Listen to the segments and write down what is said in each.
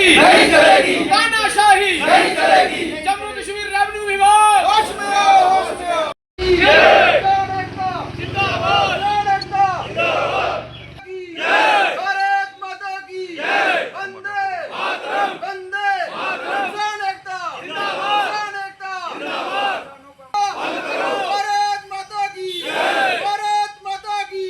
नहीं चलेगी, तानाशाही नहीं चलेगी। जम्मू कश्मीर रेवेन्यू विभाग होश में आओ, होश में आओ। जिंदाबाद भारत माता की वंदे मातरम, वंदे मातरम। किसान एकता जिंदाबाद, किसान एकता जिंदाबाद। भारत माता की भारत माता की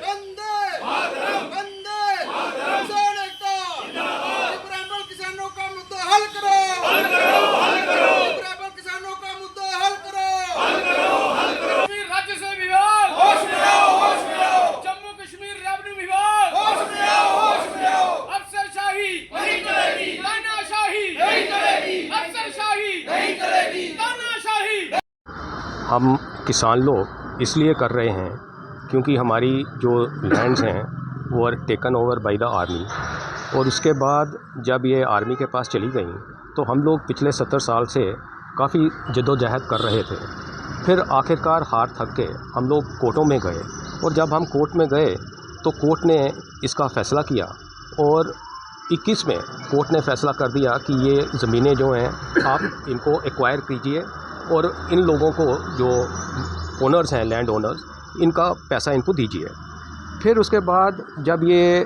वंदे मातरम, वंदे मातरम। किसान एकता जिंदाबाद। ब्राह्मण किसानों का मुद्दा हल करो, हल करो, हल करो। ब्राह्मण किसानों का मुद्दा हल करो, हल करो, हल करो। कश्मीर राज्य से विभाग होश में आओ, होश में आओ। जम्मू कश्मीर रेवेन्यू विभाग होश में आओ, होश में आओ। अफसरशाही नहीं चलेगी, तानाशाही नहीं चलेगी, अफसरशाही नहीं चलेगी। तानाशाही। हम किसान लोग इसलिए कर रहे हैं क्योंकि हमारी जो लैंड्स हैं वो are taken over by the army, और उसके बाद जब ये आर्मी के पास चली गई तो हम लोग पिछले 70 साल से काफ़ी जद्दोजहद कर रहे थे। फिर आखिरकार हार थक के हम लोग कोर्टों में गए, और जब हम कोर्ट में गए तो कोर्ट ने इसका फ़ैसला किया, और 21 में कोर्ट ने फ़ैसला कर दिया कि ये ज़मीनें जो हैं आप इनको एक्वायर कीजिए, और इन लोगों को जो ओनर्स हैं, लैंड ओनर्स, इनका पैसा इनको दीजिए। फिर उसके बाद जब ये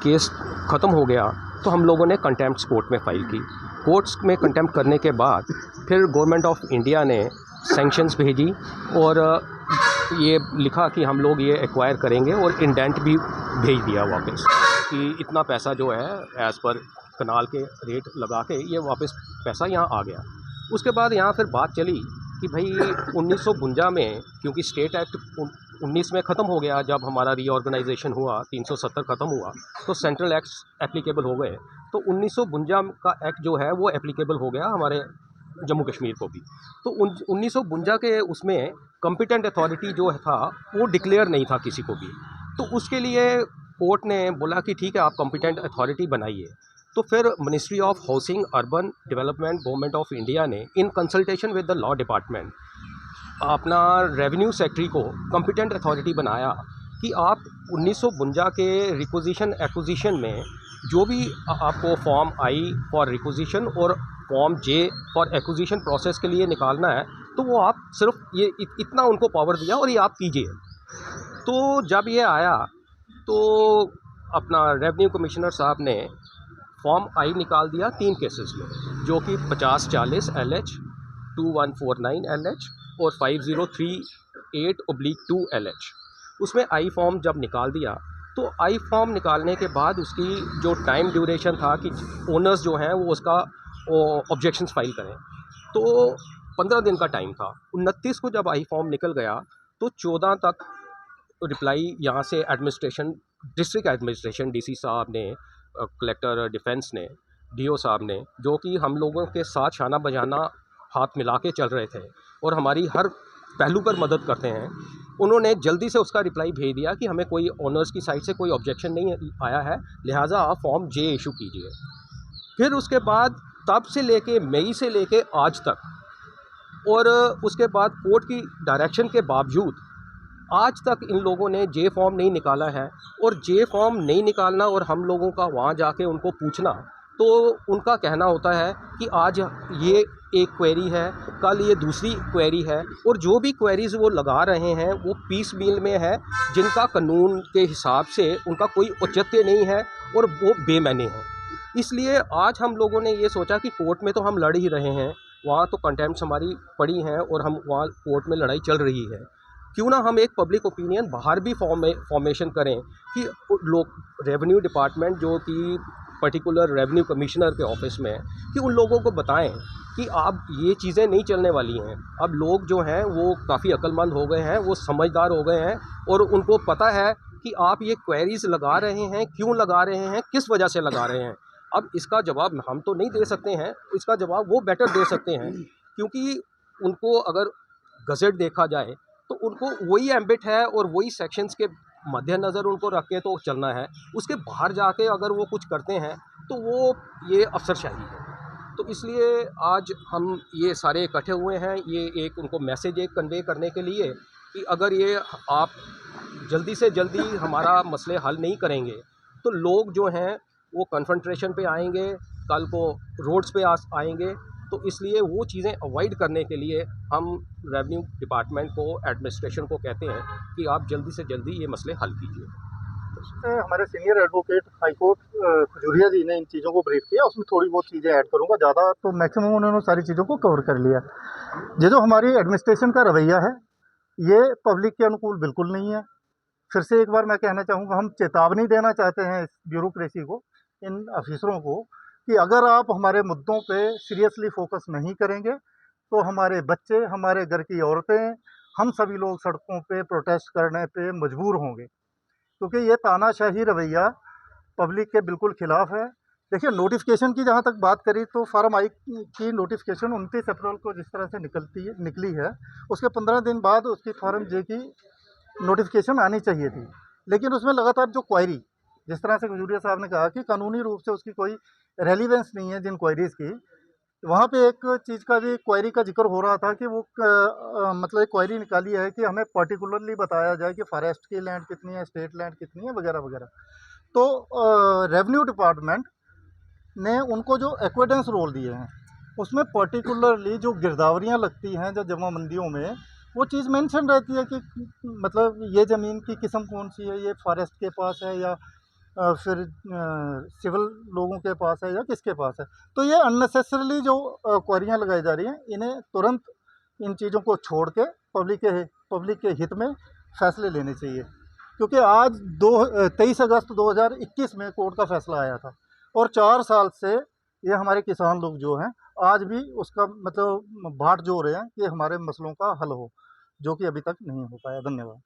केस ख़त्म हो गया तो हम लोगों ने कंटेम्प्ट कोर्ट में फ़ाइल की। कोर्ट्स में कंटेम्प्ट करने के बाद फिर गवर्नमेंट ऑफ इंडिया ने सैंक्शंस भेजी, और ये लिखा कि हम लोग ये एक्वायर करेंगे, और इंडेंट भी भेज दिया वापस कि इतना पैसा जो है एज़ पर कनाल के रेट लगा के ये वापस पैसा यहाँ आ गया। उसके बाद यहाँ फिर बात चली कि भाई 1952 में, क्योंकि स्टेट एक्ट 19 में ख़त्म हो गया, जब हमारा रीऑर्गेनाइजेशन हुआ 370 ख़त्म हुआ तो सेंट्रल एक्ट्स एप्लीकेबल हो गए, तो 1952 का एक्ट जो है वो एप्लीकेबल हो गया हमारे जम्मू कश्मीर को भी। तो 1952 के उसमें कॉम्पिटेंट अथॉरिटी जो था वो डिक्लेयर नहीं था किसी को भी, तो उसके लिए कोर्ट ने बोला कि ठीक है आप कॉम्पिटेंट अथॉरिटी बनाइए। तो फिर ministry of housing urban development government of India ने in consultation with the law department अपना रेवेन्यू सेक्रेटरी को कॉम्पिटेंट अथॉरिटी बनाया कि आप 1952 के रिक्विजिशन एक्विजिशन में जो भी आपको फॉर्म आई फॉर रिक्विजिशन और form J for acquisition process के लिए निकालना है, तो वो आप सिर्फ ये इतना उनको पावर दिया और ये आप कीजिए। तो जब ये आया तो अपना रेवेन्यू कमिश्नर साहब ने फॉर्म आई निकाल दिया 3 केसेस में, जो कि 5040 LH, 2149 LH और 5038/2 LH। उसमें आई फॉर्म जब निकाल दिया तो आई फॉर्म निकालने के बाद उसकी जो टाइम ड्यूरेशन था कि ओनर्स जो हैं वो उसका ऑब्जेक्शंस फाइल करें, तो 15 दिन का टाइम था। 29 को जब आई फॉर्म निकल गया तो 14 तक रिप्लाई यहाँ से एडमिनिस्ट्रेशन, डिस्ट्रिक्ट एडमिनिस्ट्रेशन, DC साहब ने, कलेक्टर डिफेंस ने, DO साहब ने, जो कि हम लोगों के साथ शाना बजाना हाथ मिला के चल रहे थे और हमारी हर पहलू पर मदद करते हैं, उन्होंने जल्दी से उसका रिप्लाई भेज दिया कि हमें कोई ओनर्स की साइड से कोई ऑब्जेक्शन नहीं आया है, लिहाजा आप फॉर्म जे इशू कीजिए। फिर उसके बाद तब से लेके मई से लेके आज तक, और उसके बाद कोर्ट की डायरेक्शन के बावजूद आज तक इन लोगों ने जे फॉर्म नहीं निकाला है। और जे फॉर्म नहीं निकालना और हम लोगों का वहाँ जाके उनको पूछना, तो उनका कहना होता है कि आज ये एक क्वेरी है, कल ये दूसरी क्वेरी है, और जो भी क्वेरीज़ वो लगा रहे हैं वो पीस मील में है, जिनका कानून के हिसाब से उनका कोई औचित्य नहीं है और वो बेमानी है। इसलिए आज हम लोगों ने ये सोचा कि कोर्ट में तो हम लड़ ही रहे हैं, वहाँ तो कंटेम्प्ट्स हमारी पड़ी हैं और हम वहाँ कोर्ट में लड़ाई चल रही है, क्यों ना हम एक पब्लिक ओपिनियन बाहर भी फॉर्मेशन करें कि लोग रेवेन्यू डिपार्टमेंट जो कि पर्टिकुलर रेवेन्यू कमिश्नर के ऑफिस में, कि उन लोगों को बताएं कि अब ये चीज़ें नहीं चलने वाली हैं। अब लोग जो हैं वो काफ़ी अक्लमंद हो गए हैं, वो समझदार हो गए हैं, और उनको पता है कि आप ये क्वेरीज़ लगा रहे हैं, क्यों लगा रहे हैं, किस वजह से लगा रहे हैं। अब इसका जवाब हम तो नहीं दे सकते हैं, इसका जवाब वो बेटर दे सकते हैं, क्योंकि उनको अगर गज़ट देखा जाए तो उनको वही एम्बिट है और वही सेक्शंस के मद्देनज़र उनको रख के तो चलना है। उसके बाहर जाके अगर वो कुछ करते हैं तो वो ये अफसरशाही है। तो इसलिए आज हम ये सारे इकट्ठे हुए हैं, ये एक उनको मैसेज एक कन्वे करने के लिए कि अगर ये आप जल्दी से जल्दी हमारा मसले हल नहीं करेंगे तो लोग जो हैं वो कन्फ्रंटेशन पे आएंगे, कल को रोड्स पे आएंगे। तो इसलिए वो चीज़ें अवॉइड करने के लिए हम रेवेन्यू डिपार्टमेंट को, एडमिनिस्ट्रेशन को कहते हैं कि आप जल्दी से जल्दी ये मसले हल कीजिए। हमारे senior advocate high court Khajuria ji ने इन चीज़ों को ब्रीफ किया, उसमें थोड़ी बहुत चीज़ें ऐड करूंगा, ज़्यादा तो मैक्सिमम उन्होंने सारी चीज़ों को कवर कर लिया। ये जो हमारी एडमिनिस्ट्रेशन का रवैया है ये पब्लिक के अनुकूल बिल्कुल नहीं है। फिर से एक बार मैं कहना चाहूँगा, हम चेतावनी देना चाहते हैं इस ब्यूरोक्रेसी को, इन ऑफिसरों को, कि अगर आप हमारे मुद्दों पे सीरियसली फोकस नहीं करेंगे तो हमारे बच्चे, हमारे घर की औरतें, हम सभी लोग सड़कों पे प्रोटेस्ट करने पे मजबूर होंगे, क्योंकि ये तानाशाही रवैया पब्लिक के बिल्कुल खिलाफ है। देखिए, नोटिफिकेशन की जहाँ तक बात करी तो फार्म आई की नोटिफिकेशन 29 अप्रैल को जिस तरह से निकली है, उसके 15 दिन बाद उसकी फार्म जे की नोटिफिकेशन आनी चाहिए थी। लेकिन उसमें लगातार जो क्वायरी, जिस तरह से खजूरिया साहब ने कहा कि कानूनी रूप से उसकी कोई रेलिवेंस नहीं है जिन क्वायरीज़ की, वहाँ पे एक चीज़ का भी क्वायरी का जिक्र हो रहा था कि वो मतलब एक क्वायरी निकाली है कि हमें पर्टिकुलरली बताया जाए कि फॉरेस्ट की लैंड कितनी है, स्टेट लैंड कितनी है, वगैरह वगैरह। तो रेवेन्यू डिपार्टमेंट ने उनको जो एक्विडेंस रोल दिए हैं उसमें पर्टिकुलरली जो गिरदावरियाँ लगती हैं जो जमाबंदियों में, वो चीज़ मेंशन रहती है कि मतलब ये ज़मीन की किस्म कौन सी है, ये फॉरेस्ट के पास है या फिर सिविल लोगों के पास है या किसके पास है। तो ये अननेसेसरीली जो क्वेरियाँ लगाई जा रही हैं, इन्हें तुरंत इन चीज़ों को छोड़ के पब्लिक के हित में फ़ैसले लेने चाहिए। क्योंकि आज 23 अगस्त 2021 में कोर्ट का फ़ैसला आया था और 4 साल से ये हमारे किसान लोग जो हैं आज भी उसका मतलब बाट जो रहे हैं कि हमारे मसलों का हल हो, जो कि अभी तक नहीं हो पाया। धन्यवाद।